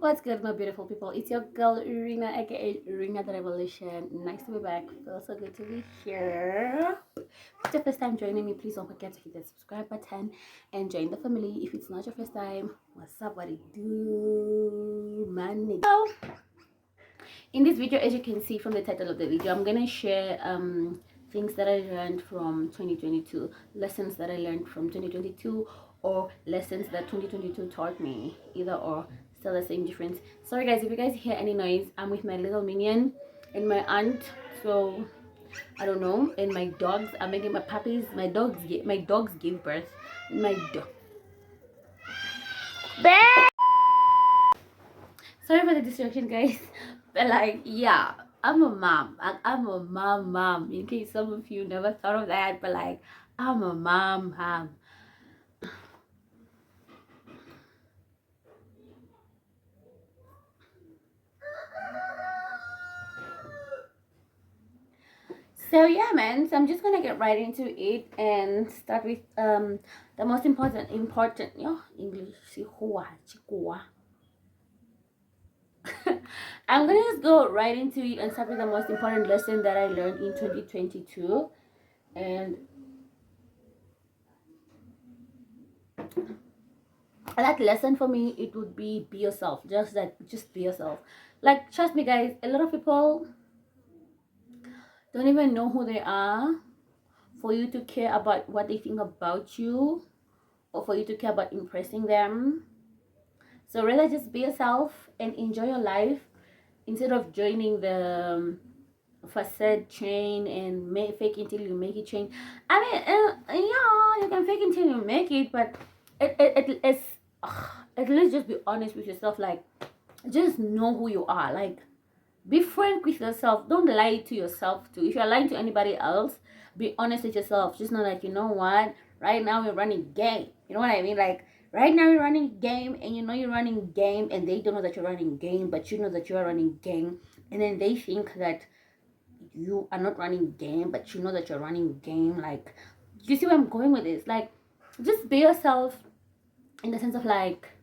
What's good, my beautiful people? It's your girl Rinnah, aka Rinnah the Revolution. Nice to be back. Feels so good to be here. If it's your first time joining me, please don't forget to hit the subscribe button and join the family. If it's not your first time, what's up? What it do, man? So, in this video, as you can see from the title of the video, I'm gonna share things that I learned from 2022, lessons that I learned from 2022, or lessons that 2022 taught me, either or, still the same difference. Sorry guys, if you guys hear any noise, I'm with my little minion and my aunt, so I don't know, and my dogs. I'm making my puppies. My dogs gave birth. My dog. Sorry for the distraction, guys. But like, yeah, I'm a mom. I'm a mom. In case some of you never thought of that, but like, I'm a mom. So yeah, man. So I'm just gonna get right into it and start with the most important English. I'm gonna just go right into it and start with the most important lesson that I learned in 2022. And that lesson for me, it would be yourself. Just be yourself. Like, trust me guys, a lot of people don't even know who they are for you to care about what they think about you, or for you to care about impressing them. So rather just be yourself and enjoy your life, instead of joining the facade chain and fake until you make it chain. I mean, yeah, you can fake until you make it, but it's at least just be honest with yourself. Like, just know who you are. Like, be frank with yourself. Don't lie to yourself too. If you're lying to anybody else, be honest with yourself. Just know, like, you know what, right now we're running game. You know what I mean? Like, right now you're running game, and you know you're running game, and they don't know that you're running game, but you know that you are running game. And then they think that you are not running game, but you know that you're running game. Like, you see where I'm going with this? Like, just be yourself, in the sense of like,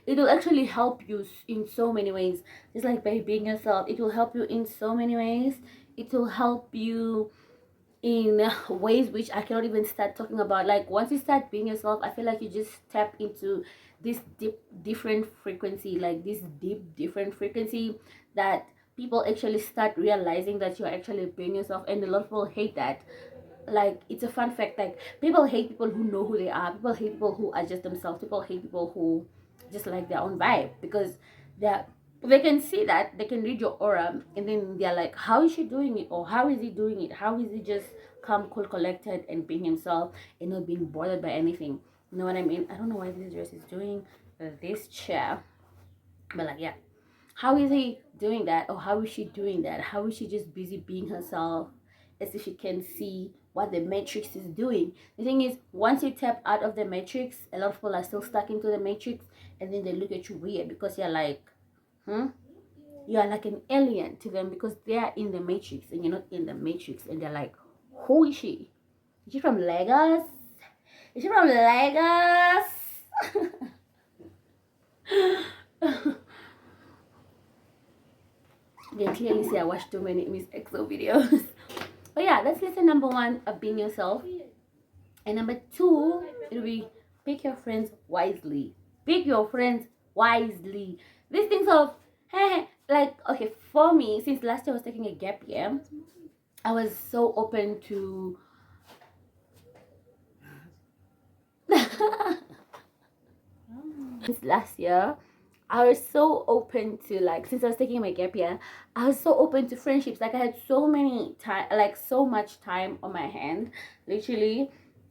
it will actually help you in so many ways. Just like by being yourself, it will help you in so many ways. It will help you in ways which I cannot even start talking about. Like, once you start being yourself, I feel like you just tap into this different frequency, like this different frequency, that people actually start realizing that you're actually being yourself. And a lot of people hate that. Like, it's a fun fact, like, people hate people who know who they are. People hate people who are just themselves. People hate people who just like their own vibe, because they can see that, they can read your aura, and then they're like, how is she doing it, or how is he doing it, how is he just calm, cool, collected, and being himself, and not being bothered by anything. You know what I mean? I don't know why this dress is doing this chair, but like, yeah, how is he doing that, or how is she doing that? How is she just busy being herself, as if she can see what the matrix is doing? The thing is, once you tap out of the matrix, a lot of people are still stuck into the matrix, and then they look at you weird, because you're like, you are like an alien to them, because they are in the matrix and you're not in the matrix. And they're like, who is she? Is she from Lagos? Is she from Lagos? You can clearly see I watched too many Miss EXO videos. But yeah, that's lesson number one of being yourself. And number two, it'll be pick your friends wisely. Pick your friends wisely. These things of, hey, like, okay, for me, since last year I was taking a gap year, I was so open to since last year I was so open to, like, since I was taking my gap year, I was so open to friendships. Like, I had so many time, like, so much time on my hand, literally,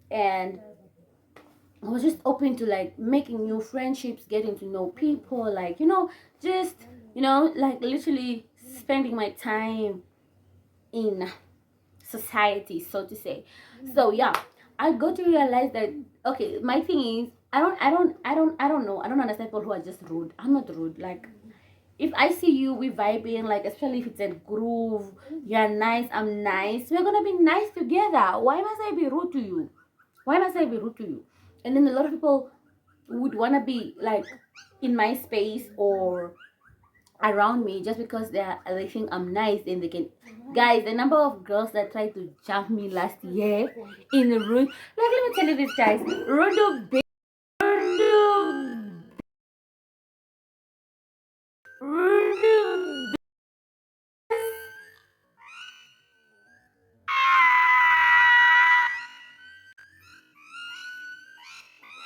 and I was just open to, like, making new friendships, getting to know people, like, just, like, literally spending my time in society, so to say. So yeah, I got to realize that, okay, my thing is, I don't know, I don't understand people who are just rude. I'm not rude. Like, if I see you, we vibing, like, especially if it's a groove, you're nice, I'm nice, we're gonna be nice together. Why must I be rude to you? Why must I be rude to you? And then a lot of people would wanna be like in my space, or around me just because they think I'm nice and they can. Guys, the number of girls that tried to jump me last year in the room. Like, let me tell you this, guys. Rondo, Rondo, Rondo.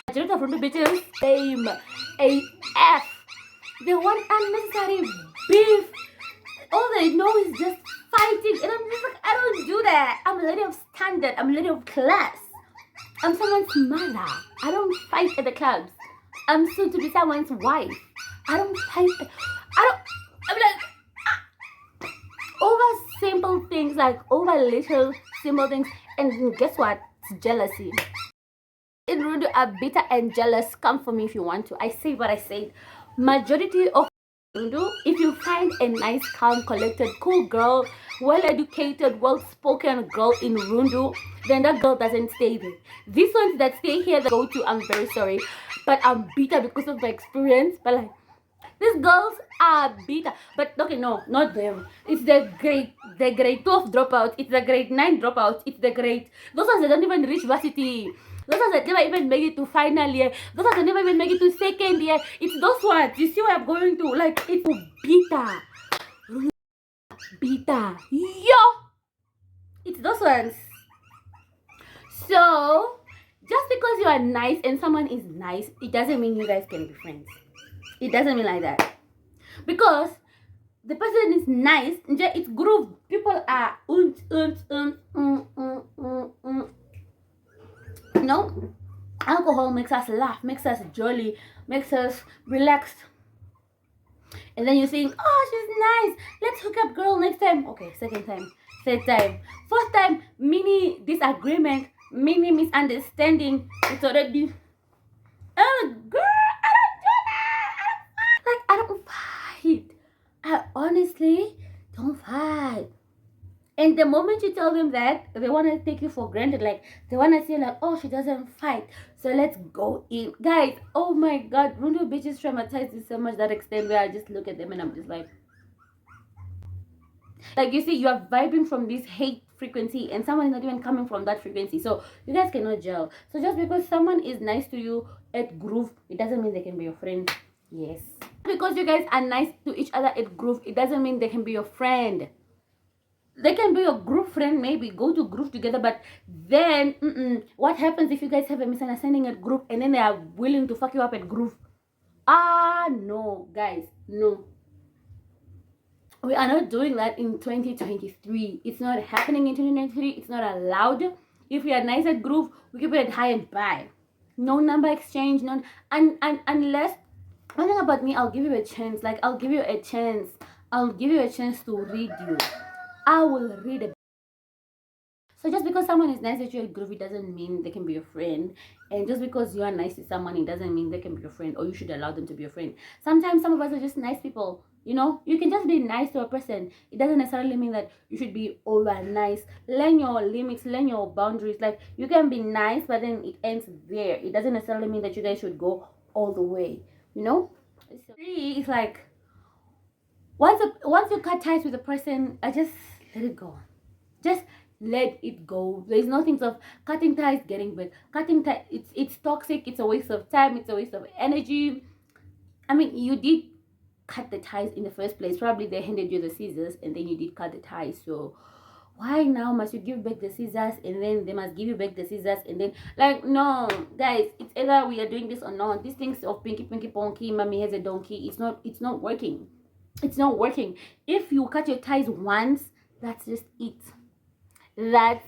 Majority of Rondo bitches, same AF. They want unnecessary beef. All they know is just fighting, and I'm just like, I don't do that. I'm a lady of standard. I'm a lady of class. I'm someone's mother. I don't fight at the clubs. I'm soon to be someone's wife. I don't fight. I'm like, over simple things, like over little simple things. And guess what? It's jealousy. In Rudu are bitter and jealous. Come for me if you want to. I say what I said. Majority of Rundu, if you find a nice, calm, collected, cool girl, well-educated, well-spoken girl in Rundu, then that girl doesn't stay there. These ones that stay here, that go to, I'm very sorry, but I'm bitter because of my experience. But like, these girls are bitter. But okay, no, not them. It's the grade 12 dropouts. It's the grade 9 dropouts. It's the grade, those ones that don't even reach varsity. Those ones that never even make it to final year. Those ones that never even make it to second year. It's those ones. You see where I'm going to? Like, it's bitter. Bitter. Yo! It's those ones. So, just because you are nice and someone is nice, it doesn't mean you guys can be friends. It doesn't mean like that. Because the person is nice, it's groove. People are no, alcohol makes us laugh, makes us jolly, makes us relaxed. And then you think, oh, she's nice, let's hook up, girl, next time. Okay, second time, third time, fourth time, mini disagreement, mini misunderstanding. It's already, oh, girl, I don't do that. Like, I don't fight. I honestly don't fight. And the moment you tell them that, they want to take you for granted. Like, they want to say, like, oh, she doesn't fight, so let's go in. Guys, oh my God, Rundo bitches traumatized me so much that extent where I just look at them and I'm just like, you see, you are vibing from this hate frequency and someone is not even coming from that frequency. So you guys cannot gel. So just because someone is nice to you at groove, it doesn't mean they can be your friend. Yes. Because you guys are nice to each other at groove, it doesn't mean they can be your friend. They can be your group friend, maybe go to group together, but then what happens if you guys have a misunderstanding at group and then they are willing to fuck you up at group? No, guys, no. We are not doing that in 2023. It's not happening in 2023. It's not allowed. If we are nice at group, we keep it at high and bye. No number exchange, none. And unless, one thing about me, I'll give you a chance. Like, I'll give you a chance. I'll give you a chance to read you. I will read it. So just because someone is nice at you at group, it doesn't mean they can be your friend. And just because you are nice to someone, it doesn't mean they can be your friend, or you should allow them to be your friend. Sometimes some of us are just nice people. You know, you can just be nice to a person. It doesn't necessarily mean that you should be over nice. Learn your limits, learn your boundaries. Like, you can be nice, but then it ends there. It doesn't necessarily mean that you guys should go all the way. You know? So it's like, once you cut ties with a person, I just let it go. Just let it go. There's no things of cutting ties, getting back. Cutting ties, it's toxic. It's a waste of time. It's a waste of energy. I mean, you did cut the ties in the first place. Probably they handed you the scissors and then you did cut the ties. So why now must you give back the scissors and then they must give you back the scissors and then, like, no, guys, it's either we are doing this or not. These things of pinky ponky, mommy has a donkey, it's not working. It's not working. If you cut your ties once, that's just it. That's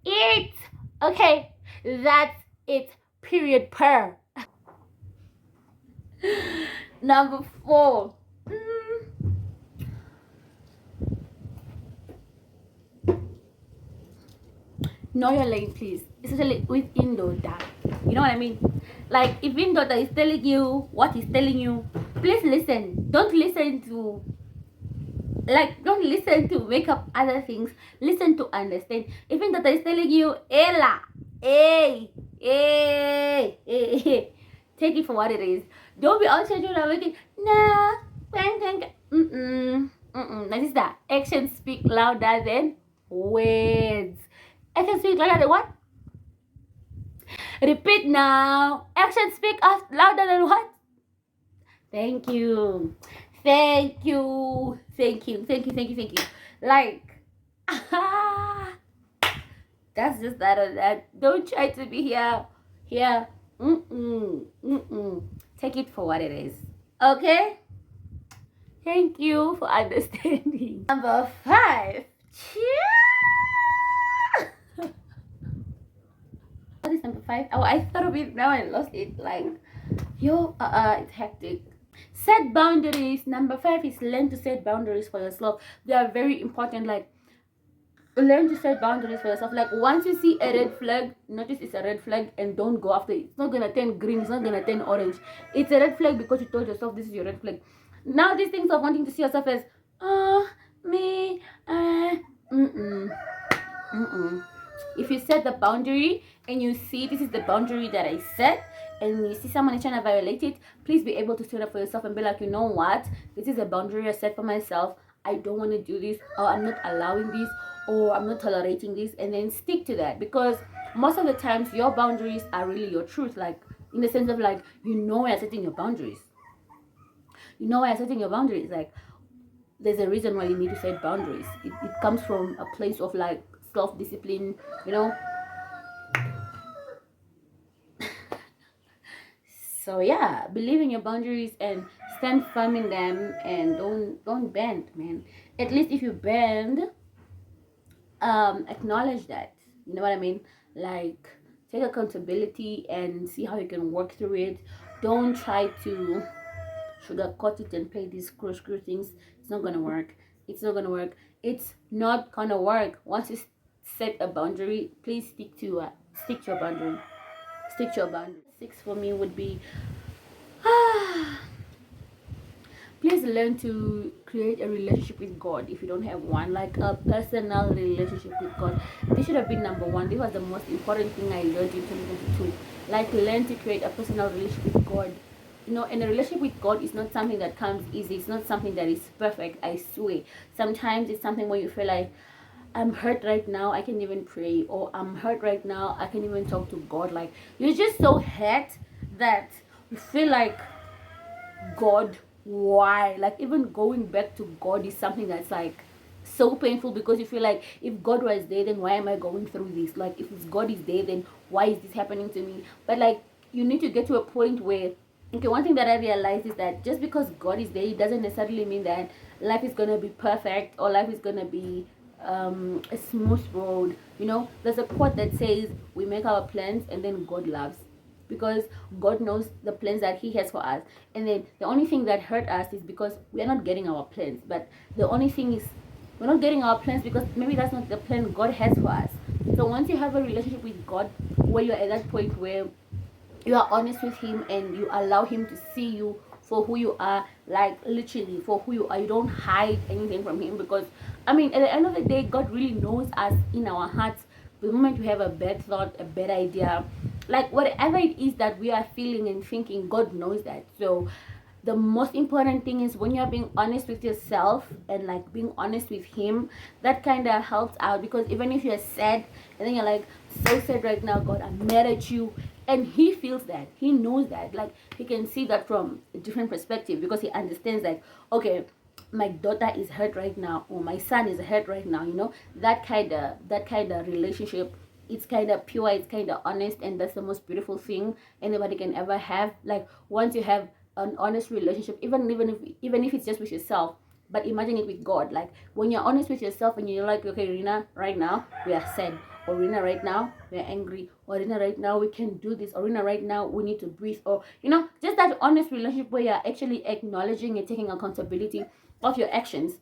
it. Okay, that's it. Period. Per. Number 4. Know your lane, please. Especially with in-daughter. You know what I mean? Like, if in-daughter is telling you what he's telling you, please listen. Don't listen to make up other things. Listen to understand. Even that is telling you, Ella, hey, take it for what it is. Don't be all scheduled and making, nah, That is that. Actions speak louder than words. Actions speak louder than what? Repeat now. Actions speak louder than what? Thank you. Thank you. Thank you. Thank you. Thank you. Thank you. Like, that's just that or that. Don't try to be here. Here. Take it for what it is. Okay? Thank you for understanding. Number 5. What is number 5? Oh, I thought of it now and lost it. Like, it's hectic. Set boundaries. Number 5 is learn to set boundaries for yourself. They are very important. Like, learn to set boundaries for yourself. Like, once you see a red flag, notice it's a red flag and don't go after it. It's not gonna turn green, it's not gonna turn orange. It's a red flag because you told yourself this is your red flag. Now these things of wanting to see yourself as me, if you set the boundary and you see this is the boundary that I set, and you see someone is trying to violate it, please be able to stand up for yourself and be like, you know what, this is a boundary I set for myself. I don't want to do this, or I'm not allowing this, or I'm not tolerating this, and then stick to that. Because most of the times your boundaries are really your truth, like in the sense of like, you know, you're setting your boundaries. You know why you're setting your boundaries. Like, there's a reason why you need to set boundaries. It comes from a place of like self-discipline, you know. So yeah, believe in your boundaries and stand firm in them, and don't bend, man. At least if you bend, acknowledge that. You know what I mean? Like, take accountability and see how you can work through it. Don't try to sugarcoat it and play these screw things. It's not gonna work. It's not gonna work. It's not gonna work. Once you set a boundary, please stick to your boundary. Stick to your boundary. 6 for me would be please learn to create a relationship with God if you don't have one, like a personal relationship with God. This should have been number 1. This was the most important thing I learned in 2022. Like, learn to create a personal relationship with God. You know, and a relationship with God is not something that comes easy. It's not something that is perfect, I swear. Sometimes it's something where you feel like, I'm hurt right now, I can't even pray, or I'm hurt right now, I can't even talk to God. Like, you're just so hurt that you feel like, God, why? Like, even going back to God is something that's like so painful, because you feel like, if God was there, then why am I going through this? Like, if God is there, then why is this happening to me? But like, you need to get to a point where, okay, one thing that I realized is that just because God is there, it doesn't necessarily mean that life is gonna be perfect, or life is gonna be a smooth road. You know, there's a quote that says, we make our plans and then God laughs, because God knows the plans that He has for us. And then the only thing that hurt us is because we are not getting our plans. But the only thing is, we're not getting our plans because maybe that's not the plan God has for us. So once you have a relationship with God, where you're at that point where you are honest with Him and you allow Him to see you for who you are, like literally for who you are, you don't hide anything from Him. Because I mean, at the end of the day, God really knows us in our hearts. The moment we have a bad thought, a bad idea, like whatever it is that we are feeling and thinking, God knows that. So the most important thing is when you're being honest with yourself and like being honest with Him, that kind of helps out. Because even if you're sad and then you're like, so sad right now, God, I'm mad at you, and He feels that, He knows that, like He can see that from a different perspective, because He understands like, okay, my daughter is hurt right now, or my son is hurt right now. You know, that kind of relationship, it's kind of pure, it's kind of honest, and that's the most beautiful thing anybody can ever have. Like, once you have an honest relationship, even if it's just with yourself, but imagine it with God. Like, when you're honest with yourself and you're like, okay, Rinnah, right now we are sad, or Rinnah, right now we're angry, or Rinnah, right now we can do this, or Rinnah, right now we need to breathe, or you know, just that honest relationship where you're actually acknowledging and taking accountability of your actions,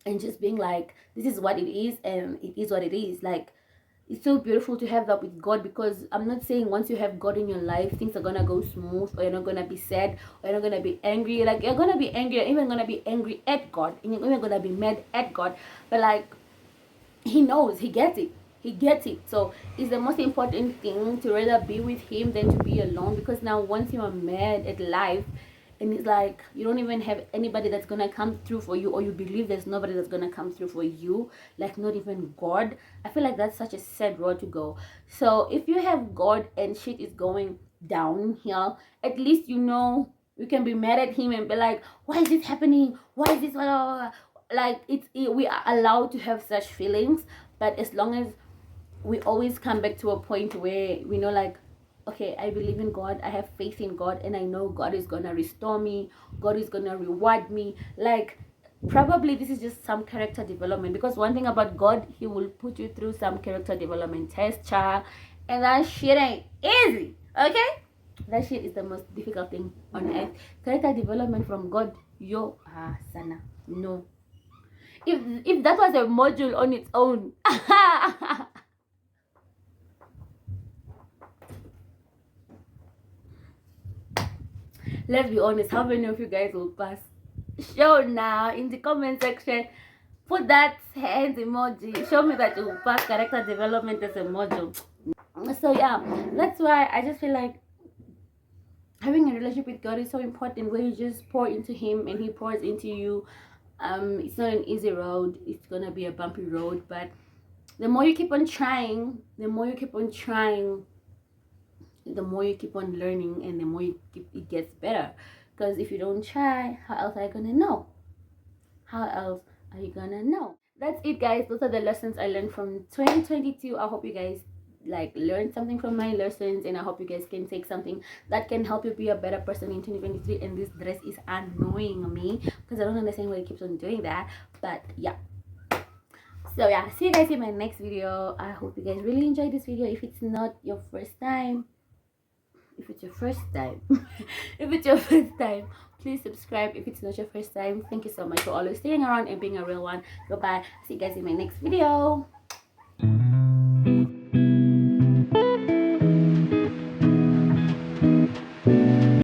and just being like, this is what it is, and it is what it is. Like, it's so beautiful to have that with God. Because I'm not saying once you have God in your life, things are gonna go smooth, or you're not gonna be sad, or you're not gonna be angry. Like, you're gonna be angry, you're even gonna be angry at God, and you're even gonna be mad at God. But like, He knows, He gets it. He gets it. So it's the most important thing to rather be with Him than to be alone. Because now once you are mad at life, and it's like you don't even have anybody that's gonna come through for you, or you believe there's nobody that's gonna come through for you, like not even God. I feel like that's such a sad road to go. So if you have God and shit is going downhill, at least you know you can be mad at him and be like, why is this happening, why is this blah, blah, blah. Like we are allowed to have such feelings, but as long as we always come back to a point where we know, like, okay, I believe in God, I have faith in God, and I know God is gonna restore me, God is gonna reward me. Like, probably this is just some character development, because one thing about God, he will put you through some character development test, child, and that shit ain't easy. Okay, that shit is the most difficult thing on earth. Character development from God, yo, sana, no. If that was a module on its own. Let's be honest, how many of you guys will pass? Show now in the comment section. Put that hands emoji. Show me that you will pass character development as a module. So yeah, that's why I just feel like having a relationship with God is so important, where you just pour into him and he pours into you. It's not an easy road, it's gonna be a bumpy road, but the more you keep on trying, the more you keep on trying, the more you keep on learning, and the more it gets better. Because if you don't try, how else are you gonna know? How else are you gonna know? That's it, guys. Those are the lessons I learned from 2022. I hope you guys like learned something from my lessons, and I hope you guys can take something that can help you be a better person in 2023. And this dress is annoying me because I don't understand why it keeps on doing that, but yeah. So yeah, see you guys in my next video. I hope you guys really enjoyed this video. If it's not your first time, if it's your first time if it's your first time, please subscribe. If it's not your first time, thank you so much for always staying around and being a real one. Goodbye. See you guys in my next video.